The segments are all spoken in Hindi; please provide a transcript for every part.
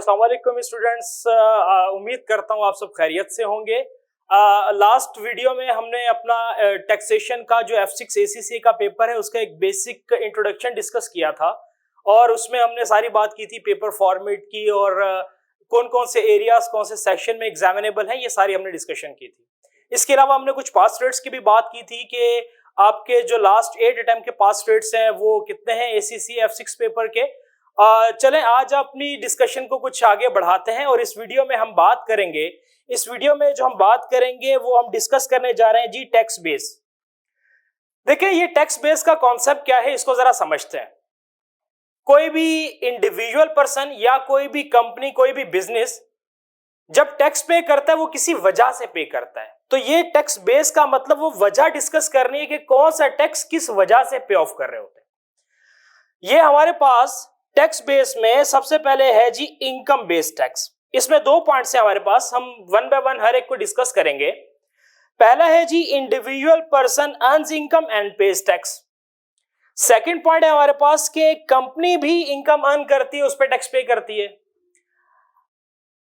अस्सलाम वालेकुम स्टूडेंट्स, उम्मीद करता हूँ आप सब खैरियत से होंगे। लास्ट वीडियो में हमने अपना टैक्सेशन का जो F6 ACCA का पेपर है उसका एक बेसिक इंट्रोडक्शन डिस्कस किया था और उसमें हमने सारी बात की थी पेपर फॉर्मेट की और कौन कौन से एरियाज कौन से सेक्शन में एग्जामिनेबल हैं, ये सारी हमने डिस्कशन की थी। इसके अलावा हमने कुछ पास रेट्स की भी बात की थी कि आपके जो लास्ट 8 अटेम्प्ट के पास रेट्स हैं वो कितने हैं ACCA F6 पेपर के। चलें आज अपनी डिस्कशन को कुछ आगे बढ़ाते हैं और इस वीडियो में हम बात करेंगे, इस वीडियो में जो हम बात करेंगे वो हम डिस्कस करने जा रहे हैं जी टैक्स बेस। देखिए ये टैक्स बेस का कॉन्सेप्ट क्या है इसको जरा समझते हैं। कोई भी इंडिविजुअल पर्सन या कोई भी कंपनी कोई भी बिजनेस जब टैक्स पे करता है वो किसी वजह से पे करता है, तो ये टैक्स बेस का मतलब वो वजह डिस्कस करनी है कि कौन सा टैक्स किस वजह से पे ऑफ कर रहे होते हैं। ये हमारे पास टैक्स बेस में सबसे पहले है जी इनकम बेस्ड टैक्स। इसमें 2 पॉइंट्स हैं हमारे पास, हम वन बाय वन हर एक को डिस्कस करेंगे। पहला है जी individual person earns income and pays tax. Second point है हमारे पास कि कंपनी भी इनकम अर्न करती है, उस पर टैक्स पे करती है।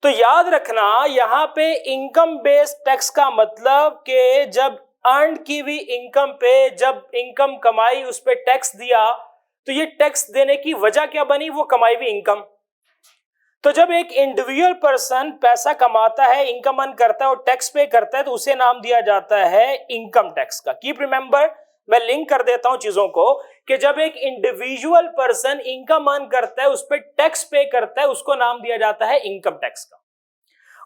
तो याद रखना यहां पे इनकम बेस्ड टैक्स का मतलब कि जब अर्न की हुई इनकम पे जब इनकम कमाई उस पर टैक्स दिया तो ये टैक्स देने की वजह क्या बनी, वो कमाई हुई इनकम। तो जब एक इंडिविजुअल पर्सन पैसा कमाता है, इनकम अर्न करता है और टैक्स पे करता है तो उसे नाम दिया जाता है इनकम टैक्स का। कीप रिमेंबर, मैं लिंक कर देता हूं चीजों को कि जब एक इंडिविजुअल पर्सन इनकम अर्न करता है उस पर टैक्स पे करता है उसको नाम दिया जाता है इनकम टैक्स का।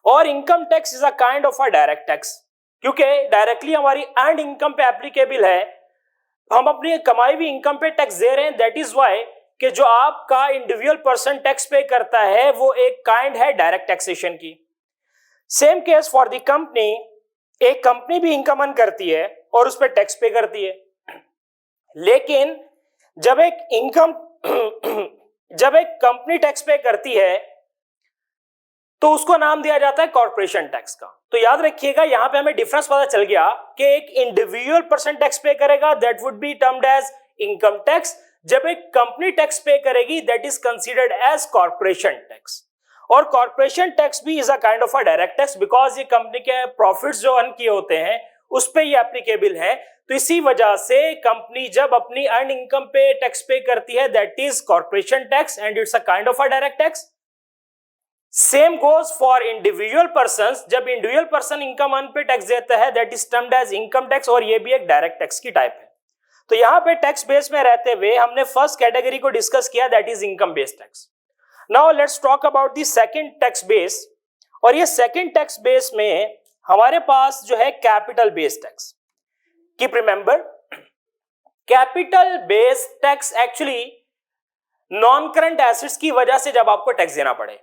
और income tax is a kind of a direct tax, क्योंकि डायरेक्टली हमारी अर्नड इनकम पे एप्लीकेबल है, हम अपनी कमाई हुई इनकम पे टैक्स दे रहे हैं। दैट इज व्हाई कि जो आपका इंडिविजुअल पर्सन टैक्स पे करता है वो एक काइंड है डायरेक्ट टैक्सेशन की। Same case for the company, एक कंपनी भी इनकम अर्न करती है और उस पर टैक्स पे करती है, लेकिन जब एक कंपनी टैक्स पे करती है तो उसको नाम दिया जाता है कॉर्पोरेशन टैक्स का। तो याद रखिएगा यहां पे हमें डिफरेंस पता चल गया कि एक इंडिविजुअल पर्सन टैक्स पे करेगा that would be termed as income tax, जब एक कंपनी टैक्स पे करेगी that is considered as corporation tax. और कॉर्पोरेशन टैक्स भी is a kind of a direct tax because ये कंपनी के प्रॉफिट्स जो अर्न किए होते हैं उस पे ये एप्लीकेबल है। तो इसी वजह से कंपनी जब अपनी अर्न इनकम पे टैक्स पे करती है that is corporation tax and it's a kind of a direct tax. Same goes for individual persons, जब individual person income earn pay tax देता है that is termed as income tax और ये भी एक डायरेक्ट टैक्स की टाइप है। तो यहां पे टैक्स बेस में रहते हुए हमने फर्स्ट कैटेगरी को डिस्कस किया that is income based tax. Now let's talk about the second tax base, और ये सेकंड टैक्स बेस में हमारे पास जो है capital based tax. Keep remember, capital based tax actually non current assets की वजह से जब आपको टैक्स देना पड़े,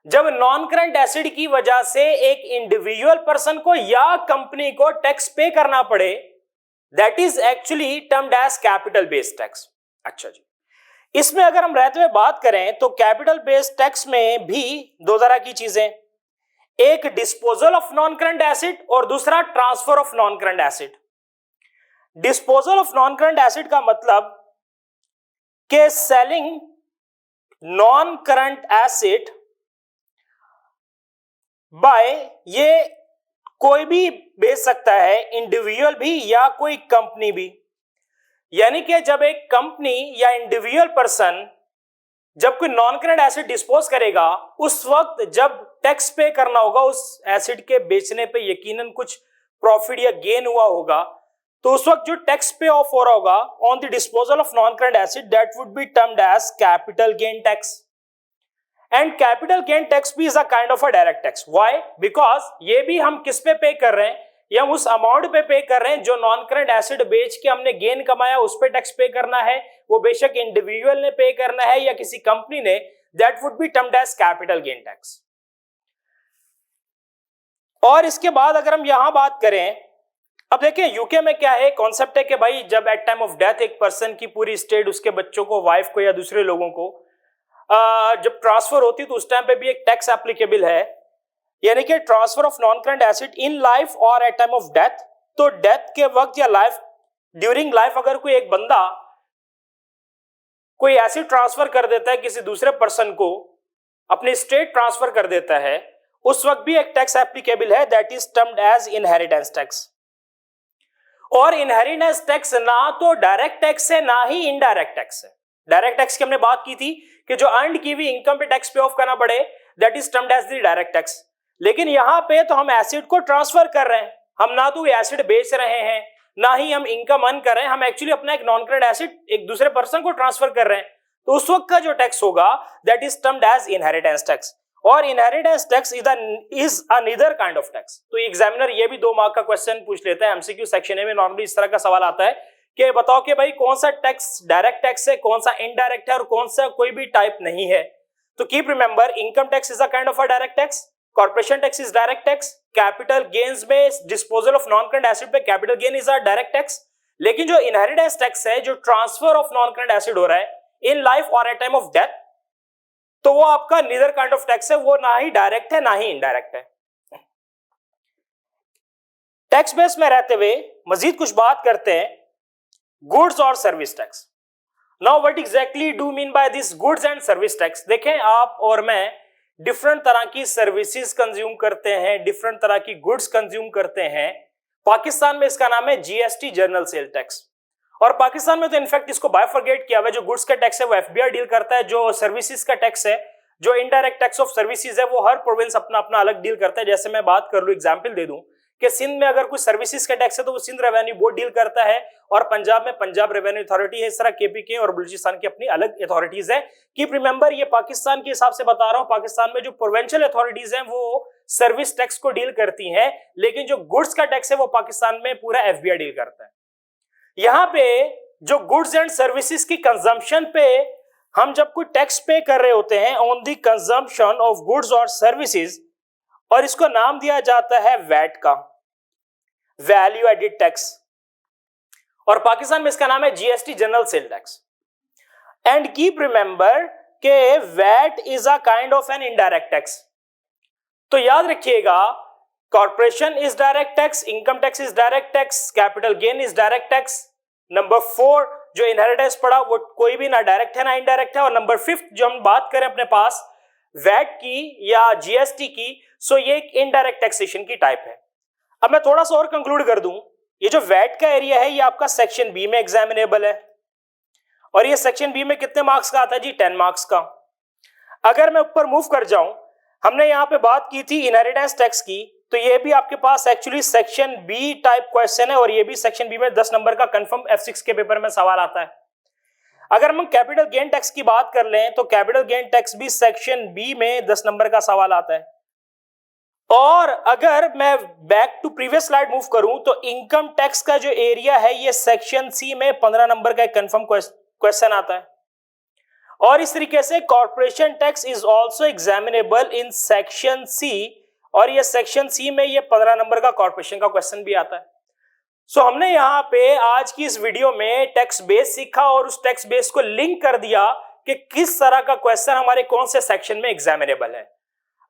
जब नॉन करंट एसेट की वजह से एक इंडिविजुअल पर्सन को या कंपनी को टैक्स पे करना पड़े that is actually termed as capital based tax. अच्छा जी, इसमें अगर हम रहते हुए बात करें तो कैपिटल बेस्ड टैक्स में भी 2 तरह की चीजें, एक disposal of non current asset और दूसरा transfer of non current asset. Disposal of non current asset का मतलब कि selling non current asset by, ये कोई भी बेच सकता है, इंडिविजुअल भी या कोई कंपनी भी। यानी कि जब एक कंपनी या इंडिविजुअल पर्सन जब कोई नॉन करंट एसेट डिस्पोज करेगा उस वक्त जब टैक्स पे करना होगा उस एसेट के बेचने पे यकीनन कुछ प्रॉफिट या गेन हुआ होगा, तो उस वक्त जो टैक्स पे ऑफ हो रहा होगा on the disposal of non current asset that would be termed as capital gain tax. And capital gain tax भी is a kind of a direct tax. Why? Because ये भी हम किस पे कर रहे हैं, या हम उस अमाउंट पे कर रहे हैं जो नॉन करंट एसेट बेच के हमने गेन कमाया उस पे टैक्स पे करना है, वो बेशक इंडिविजुअल ने पे करना है या किसी कंपनी ने, that would be termed as capital gain tax. और इसके बाद अगर हम यहां बात करें, अब देखें यूके में क्या है कॉन्सेप्ट है कि भाई जब एट टाइम ऑफ डेथ एक पर्सन की पूरी स्टेट उसके बच्चों को, वाइफ को या दूसरे लोगों को जब ट्रांसफर होती तो उस टाइम पे भी एक टैक्स एप्लीकेबल है, यानी कि transfer of non current asset in life और एट टाइम ऑफ डेथ। तो डेथ के वक्त या लाइफ, ड्यूरिंग लाइफ अगर कोई एक बंदा कोई एसेट ट्रांसफर कर देता है किसी दूसरे पर्सन को अपने स्टेट ट्रांसफर कर देता है, उस वक्त भी एक टैक्स एप्लीकेबल है, that is termed as inheritance tax. और इनहेरिटेंस टैक्स ना तो डायरेक्ट टैक्स है ना ही इनडायरेक्ट टैक्स है। डायरेक्ट टैक्स की हमने बात की थी कि जो अर्न्ड की हुई इनकम पे टैक्स पे ऑफ करना पड़े, that is termed as the direct tax. लेकिन यहां पे तो हम एसिड को ट्रांसफर कर रहे हैं, हम ना तो एसिड बेच रहे हैं ना ही हम इनकम अर्न कर रहे हैं, हम एक्चुअली अपना एक नॉन करेंट एसिड एक दूसरे पर्सन को ट्रांसफर कर रहे हैं। तो उस वक्त का जो टैक्स होगा that is termed as inheritance tax. और inheritance tax is another kind of tax. तो एग्जामिनर ये भी 2 मार्क का क्वेश्चन पूछ लेता है, एमसीक्यू सेक्शन ए में नॉर्मली इस तरह का सवाल आता है कि बताओ कि भाई कौन सा टैक्स डायरेक्ट टैक्स है, कौन सा इनडायरेक्ट है और कौन सा कोई भी टाइप नहीं है। तो keep remember, income tax is a kind of a direct tax, corporation tax is direct tax, capital gains में disposal of non current asset पे capital gain is a direct tax. लेकिन जो इनहेरिटेंस टैक्स है, जो transfer of non current asset हो रहा है इन लाइफ और एट टाइम ऑफ डेथ, तो वो आपका नीदर काइंड ऑफ टैक्स है, वो ना ही डायरेक्ट है ना ही इनडायरेक्ट है। टैक्स बेस में रहते हुए मजीद कुछ बात करते हैं गुड्स और service tax. Now what exactly do mean by this goods and service tax. देखें, आप और मैं डिफरेंट तरह की सर्विसेज कंज्यूम करते हैं, डिफरेंट तरह की गुड्स कंज्यूम करते हैं। पाकिस्तान में इसका नाम है जीएसटी, जनरल सेल टैक्स। और पाकिस्तान में तो इनफैक्ट इसको बाइफरगेट किया हुआ है, जो गुड्स का टैक्स है वो एफबीआई डील करता है, जो सर्विसेज का टैक्स है, जो इनडायरेक्ट टैक्स ऑफ सर्विसेज है, वो हर प्रोविंस अपना अपना अलग डील करता है। जैसे मैं बात कर लूं, एग्जांपल दे दूं कि सिंध में अगर कुछ सर्विसेज का टैक्स है तो वो सिंध रेवेन्यू बोर्ड डील करता है, और पंजाब में पंजाब रेवेन्यू अथॉरिटी है। इस तरह केपीके और बलूचिस्तान की अपनी अलग अथॉरिटीज है। कीप रिमेंबर, ये पाकिस्तान के हिसाब से बता रहा हूं, पाकिस्तान में जो प्रोविंशियल अथॉरिटीज हैं वो सर्विस टैक्स को डील करती हैं, लेकिन जो गुड्स का टैक्स है वो पाकिस्तान में पूरा एफबीआई डील करता है। यहां पे जो गुड्स एंड सर्विसेज की कंजम्पशन पे हम जब कोई टैक्स पे कर रहे होते हैं on the consumption of goods और सर्विसेज, और इसको नाम दिया जाता है वैट का, वैल्यू एडेड टैक्स, और पाकिस्तान में इसका नाम है GST, general sale tax. And keep remember के VAT is a kind of an indirect tax. तो याद रखिएगा, corporation is direct tax, income tax is direct tax, capital gain is direct tax. Number 4 जो इनहेरिटेंस पड़ा वो कोई भी ना डायरेक्ट है ना इनडायरेक्ट है। और नंबर 5 जो हम बात करें अपने पास वैट की या जीएसटी की, सो ये एक इनडायरेक्ट टैक्सेशन की टाइप है। अब मैं थोड़ा सा और कंक्लूड कर दूं, ये जो वैट का एरिया है ये आपका सेक्शन बी में एग्जामिनेबल है, और ये सेक्शन बी में कितने मार्क्स का आता है जी? 10 मार्क्स का। अगर मैं ऊपर मूव कर जाऊं, हमने यहां पे बात की थी इनहेरिटेंस टैक्स की, तो ये भी आपके पास actually section B type question है, और ये भी सेक्शन बी में 10 नंबर का कंफर्म F6 के पेपर में सवाल आता है। अगर हम कैपिटल गेन टैक्स की बात कर लें तो कैपिटल गेन टैक्स भी सेक्शन बी में 10 नंबर का सवाल आता है। और अगर मैं back to previous slide move करूं तो इनकम टैक्स का जो एरिया है ये सेक्शन सी में 15 नंबर का एक कंफर्म क्वेश्चन आता है। और इस तरीके से corporation tax is also examinable in section C, और ये सेक्शन सी में ये 15 नंबर का कॉर्पोरेशन का क्वेश्चन भी आता है। सो हमने यहाँ पे आज की इस वीडियो में टैक्स बेस सीखा और उस टैक्स बेस को लिंक कर दिया कि किस तरह का क्वेश्चन हमारे कौन से सेक्शन में एग्जामिनेबल है।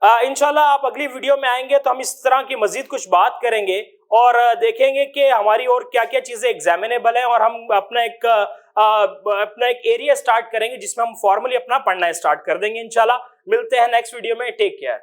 इंशाल्लाह आप अगली वीडियो में आएंगे तो हम इस तरह की मजीद कुछ बात करेंगे और देखेंगे कि हमारी और क्या क्या चीजें एग्जामिनेबल है, और हम अपना एक एरिया स्टार्ट करेंगे जिसमें हम फॉर्मली अपना पढ़ना स्टार्ट कर देंगे। इंशाल्लाह मिलते हैं नेक्स्ट वीडियो में। Take care.